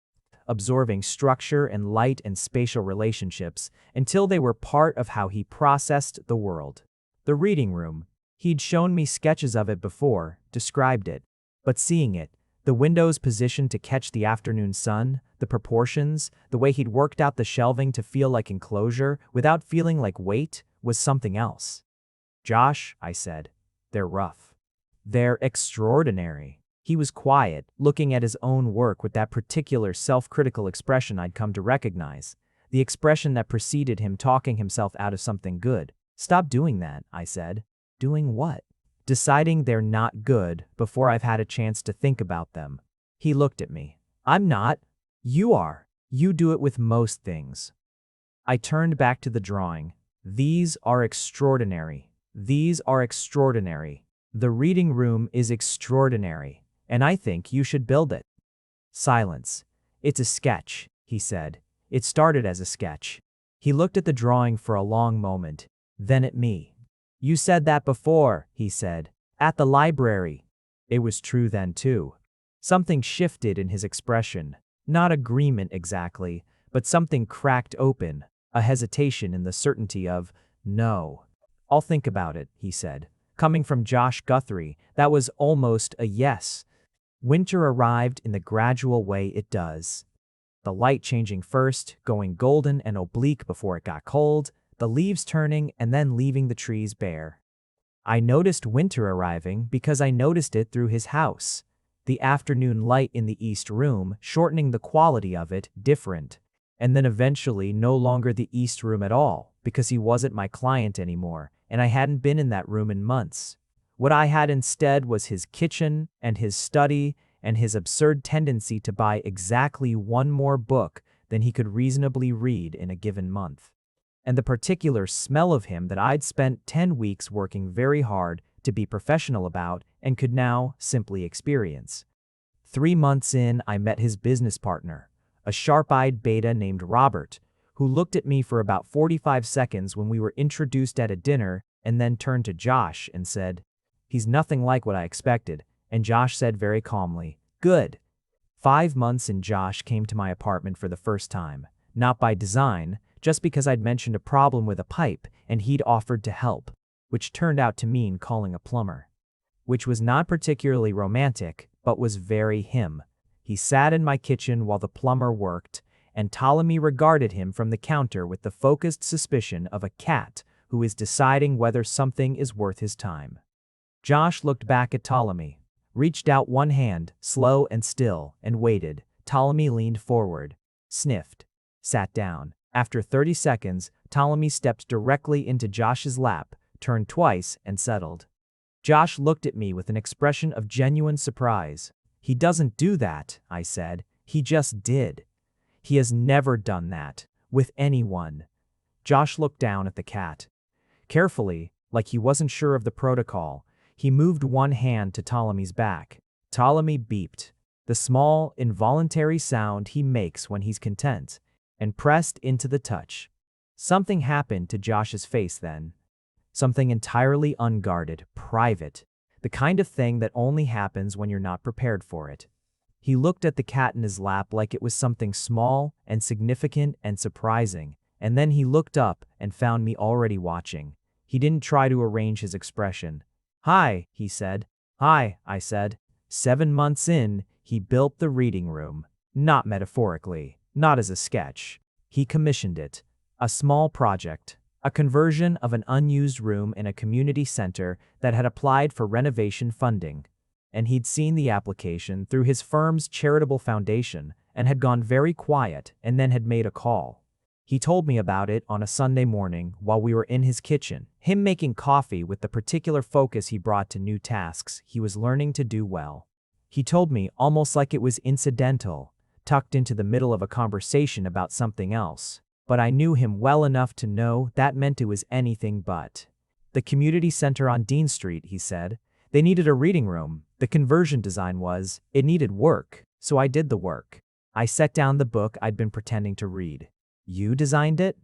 absorbing structure and light and spatial relationships until they were part of how he processed the world. The reading room. He'd shown me sketches of it before, described it, but seeing it, the windows positioned to catch the afternoon sun, the proportions, the way he'd worked out the shelving to feel like enclosure without feeling like weight, was something else. "Josh," I said, "they're rough. They're extraordinary." He was quiet, looking at his own work with that particular self-critical expression I'd come to recognize, the expression that preceded him talking himself out of something good. "Stop doing that," I said. "Doing what?" "Deciding they're not good before I've had a chance to think about them." He looked at me. "I'm not. You are. You do it with most things." I turned back to the drawing. "These are extraordinary. These are extraordinary. The reading room is extraordinary, and I think you should build it." Silence. "It's a sketch," he said. "It started as a sketch." He looked at the drawing for a long moment, then at me. "You said that before," he said, "at the library." It was true then too. Something shifted in his expression. Not agreement exactly, but something cracked open, a hesitation in the certainty of, "No. I'll think about it," he said. Coming from Josh Guthrie, that was almost a yes. Winter arrived in the gradual way it does. The light changing first, going golden and oblique before it got cold, the leaves turning and then leaving the trees bare. I noticed winter arriving because I noticed it through his house. The afternoon light in the east room, shortening the quality of it, different. And then eventually no longer the east room at all, because he wasn't my client anymore, and I hadn't been in that room in months. What I had instead was his kitchen and his study and his absurd tendency to buy exactly one more book than he could reasonably read in a given month. And the particular smell of him that I'd spent 10 weeks working very hard to be professional about and could now simply experience. 3 months in, I met his business partner, a sharp-eyed beta named Robert, who looked at me for about 45 seconds when we were introduced at a dinner and then turned to Josh and said, "He's nothing like what I expected," and Josh said very calmly, "Good." 5 months and Josh came to my apartment for the first time, not by design, just because I'd mentioned a problem with a pipe and he'd offered to help, which turned out to mean calling a plumber. Which was not particularly romantic, but was very him. He sat in my kitchen while the plumber worked, and Ptolemy regarded him from the counter with the focused suspicion of a cat who is deciding whether something is worth his time. Josh looked back at Ptolemy, reached out one hand, slow and still, and waited. Ptolemy leaned forward, sniffed, sat down. After 30 seconds, Ptolemy stepped directly into Josh's lap, turned twice, and settled. Josh looked at me with an expression of genuine surprise. "He doesn't do that," I said. "He just did. He has never done that. With anyone." Josh looked down at the cat. Carefully, like he wasn't sure of the protocol, he moved one hand to Ptolemy's back. Ptolemy beeped, the small, involuntary sound he makes when he's content, and pressed into the touch. Something happened to Josh's face then. Something entirely unguarded, private, the kind of thing that only happens when you're not prepared for it. He looked at the cat in his lap like it was something small and significant and surprising, and then he looked up and found me already watching. He didn't try to arrange his expression. "Hi," he said. "Hi," I said. 7 months in, he built the reading room. Not metaphorically, not as a sketch. He commissioned it. A small project. A conversion of an unused room in a community center that had applied for renovation funding. And he'd seen the application through his firm's charitable foundation and had gone very quiet and then had made a call. He told me about it on a Sunday morning while we were in his kitchen, him making coffee with the particular focus he brought to new tasks he was learning to do well. He told me almost like it was incidental, tucked into the middle of a conversation about something else. But I knew him well enough to know that meant it was anything but. "The community center on Dean Street," he said. "They needed a reading room. The conversion design was, it needed work, so I did the work. I set down the book I'd been pretending to read." "You designed it?"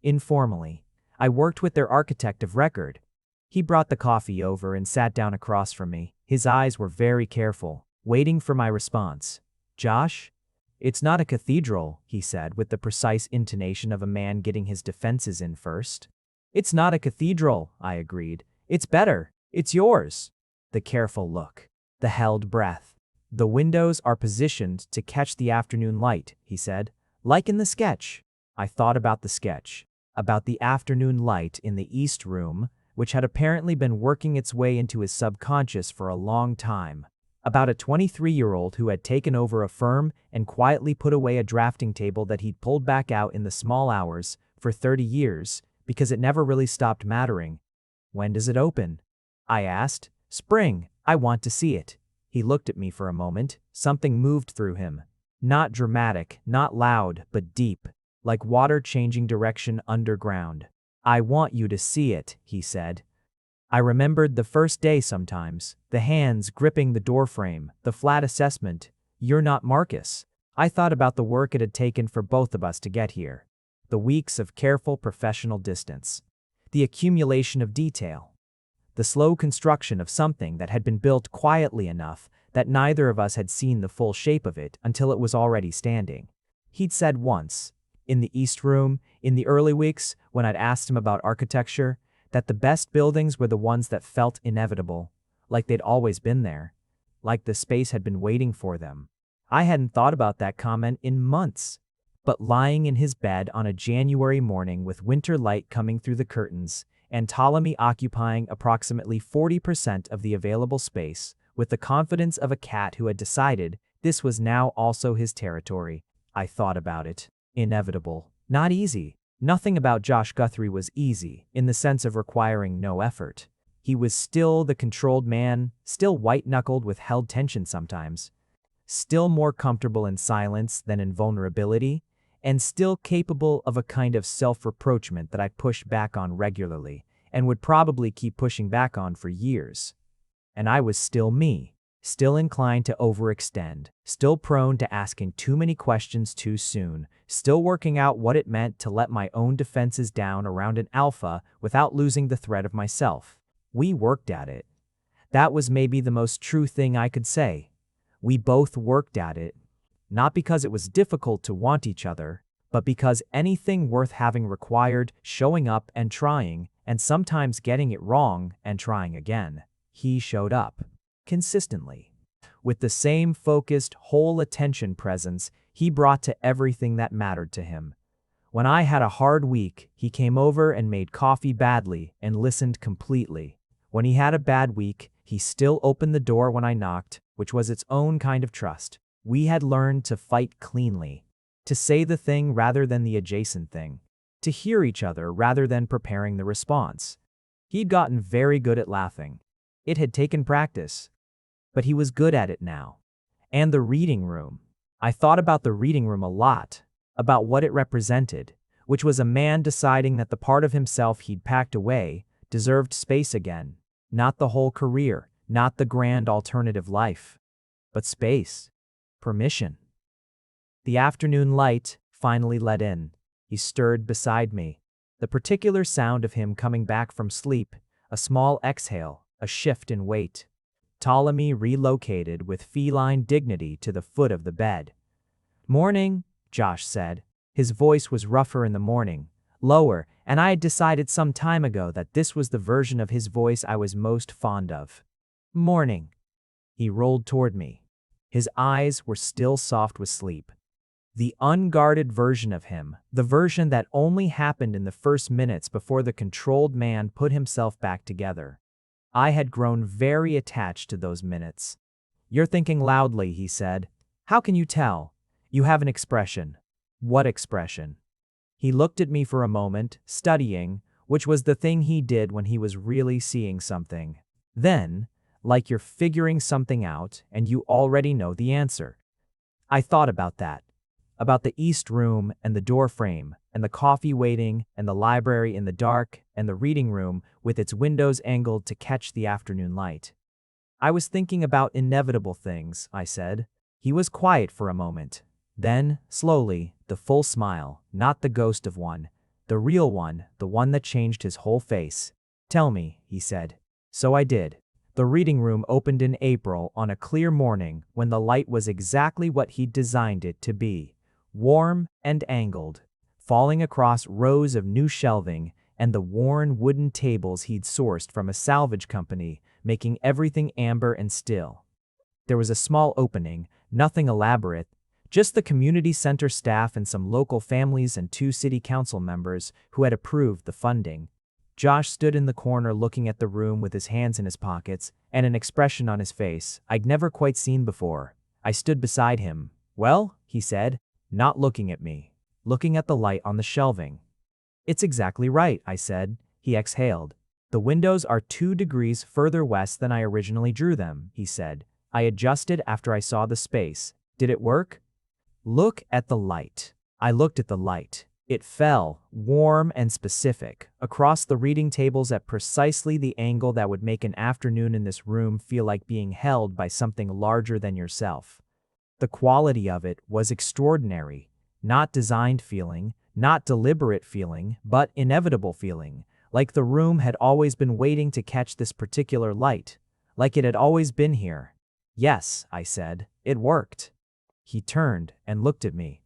"Informally. I worked with their architect of record. He brought the coffee over and sat down across from me. His eyes were very careful, waiting for my response. Josh? It's not a cathedral, he said with the precise intonation of a man getting his defenses in first. It's not a cathedral, I agreed. It's better. It's yours. The careful look. The held breath. The windows are positioned to catch the afternoon light, he said. Like in the sketch. I thought about the sketch. About the afternoon light in the East Room, which had apparently been working its way into his subconscious for a long time. About a 23-year-old who had taken over a firm and quietly put away a drafting table that he'd pulled back out in the small hours for 30 years because it never really stopped mattering. When does it open? I asked. Spring. I want to see it. He looked at me for a moment. Something moved through him. Not dramatic, not loud, but deep, like water changing direction underground. I want you to see it, he said. I remembered the first day sometimes, the hands gripping the doorframe, the flat assessment. You're not Marcus. I thought about the work it had taken for both of us to get here. The weeks of careful professional distance. The accumulation of detail. The slow construction of something that had been built quietly enough that neither of us had seen the full shape of it until it was already standing. He'd said once, in the East Room, in the early weeks when I'd asked him about architecture, that the best buildings were the ones that felt inevitable, like they'd always been there, like the space had been waiting for them. I hadn't thought about that comment in months. But lying in his bed on a January morning with winter light coming through the curtains, and Ptolemy occupying approximately 40% of the available space, with the confidence of a cat who had decided this was now also his territory, I thought about it. Inevitable. Not easy. Nothing about Josh Guthrie was easy, in the sense of requiring no effort. He was still the controlled man, still white-knuckled with held tension sometimes, still more comfortable in silence than in vulnerability, and still capable of a kind of self-reproachment that I pushed back on regularly, and would probably keep pushing back on for years. And I was still me, still inclined to overextend, still prone to asking too many questions too soon, still working out what it meant to let my own defenses down around an alpha without losing the thread of myself. We worked at it. That was maybe the most true thing I could say. We both worked at it. Not because it was difficult to want each other, but because anything worth having required showing up and trying, and sometimes getting it wrong and trying again. He showed up. Consistently. With the same focused, whole attention presence he brought to everything that mattered to him. When I had a hard week, he came over and made coffee badly and listened completely. When he had a bad week, he still opened the door when I knocked, which was its own kind of trust. We had learned to fight cleanly, to say the thing rather than the adjacent thing, to hear each other rather than preparing the response. He'd gotten very good at laughing. It had taken practice, but he was good at it now. And the reading room. I thought about the reading room a lot, about what it represented, which was a man deciding that the part of himself he'd packed away deserved space again, not the whole career, not the grand alternative life, but space. Permission. The afternoon light finally let in. He stirred beside me. The particular sound of him coming back from sleep, a small exhale, a shift in weight. Ptolemy relocated with feline dignity to the foot of the bed. Morning, Josh said. His voice was rougher in the morning, lower, and I had decided some time ago that this was the version of his voice I was most fond of. Morning. He rolled toward me. His eyes were still soft with sleep. The unguarded version of him, the version that only happened in the first minutes before the controlled man put himself back together. I had grown very attached to those minutes. You're thinking loudly, he said. How can you tell? You have an expression. What expression? He looked at me for a moment, studying, which was the thing he did when he was really seeing something. Then, like you're figuring something out and you already know the answer. I thought about that. About the East Room and the doorframe and the coffee waiting and the library in the dark and the reading room with its windows angled to catch the afternoon light. I was thinking about inevitable things, I said. He was quiet for a moment. Then, slowly, the full smile, not the ghost of one, The real one, the one that changed his whole face. Tell me, he said. So I did. The reading room opened in April on a clear morning when the light was exactly what he'd designed it to be. Warm and angled, falling across rows of new shelving and the worn wooden tables he'd sourced from a salvage company, making everything amber and still. There was a small opening, nothing elaborate, just the community center staff and some local families and 2 city council members who had approved the funding. Josh stood in the corner looking at the room with his hands in his pockets and an expression on his face I'd never quite seen before. I stood beside him. "Well," he said, not looking at me, looking at the light on the shelving. "It's exactly right," I said. He exhaled. "The windows are 2 degrees further west than I originally drew them," he said. I adjusted after I saw the space. "Did it work?" "Look at the light." I looked at the light. It fell, warm and specific, across the reading tables at precisely the angle that would make an afternoon in this room feel like being held by something larger than yourself. The quality of it was extraordinary. Not designed feeling, not deliberate feeling, but inevitable feeling, like the room had always been waiting to catch this particular light, like it had always been here. "Yes," I said, "it worked." He turned and looked at me,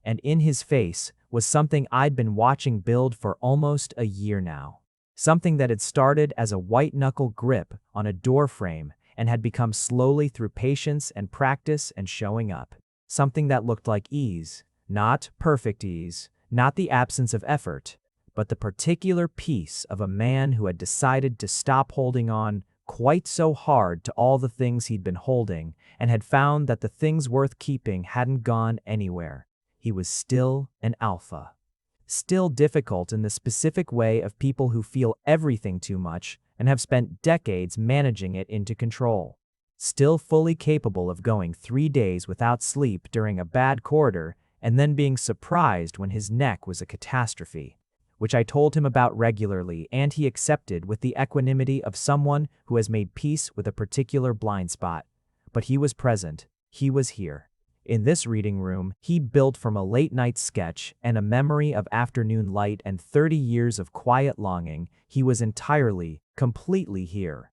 and in his face was something I'd been watching build for almost a year now. Something that had started as a white-knuckled grip on a doorframe and had become slowly through patience and practice and showing up. Something that looked like ease, not perfect ease, not the absence of effort, but the particular peace of a man who had decided to stop holding on quite so hard to all the things he'd been holding and had found that the things worth keeping hadn't gone anywhere. He was still an alpha. Still difficult in the specific way of people who feel everything too much and have spent decades managing it into control. Still fully capable of going 3 days without sleep during a bad quarter and then being surprised when his neck was a catastrophe, which I told him about regularly and he accepted with the equanimity of someone who has made peace with a particular blind spot. But he was present. He was here. In this reading room, he built from a late-night sketch and a memory of afternoon light and 30 years of quiet longing. He was entirely, completely here.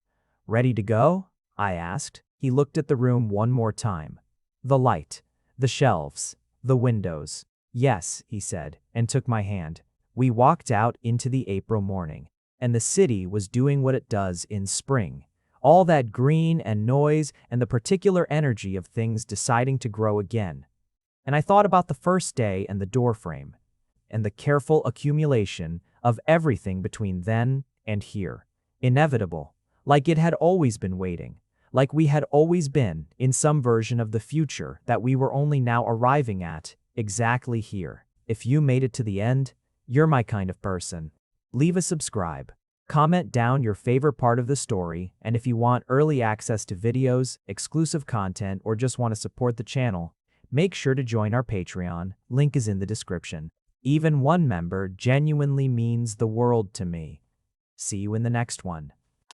"Ready to go?" I asked. He looked at the room one more time. The light, the shelves, the windows. "Yes," he said, and took my hand. We walked out into the April morning, and the city was doing what it does in spring. All that green and noise and the particular energy of things deciding to grow again. And I thought about the first day and the doorframe, and the careful accumulation of everything between then and here. Inevitable, like it had always been waiting, like we had always been in some version of the future that we were only now arriving at, exactly here. If you made it to the end, you're my kind of person. Leave a subscribe. Comment down your favorite part of the story, and if you want early access to videos, exclusive content, or just want to support the channel, make sure to join our Patreon. Link is in the description. Even one member genuinely means the world to me. See you in the next one.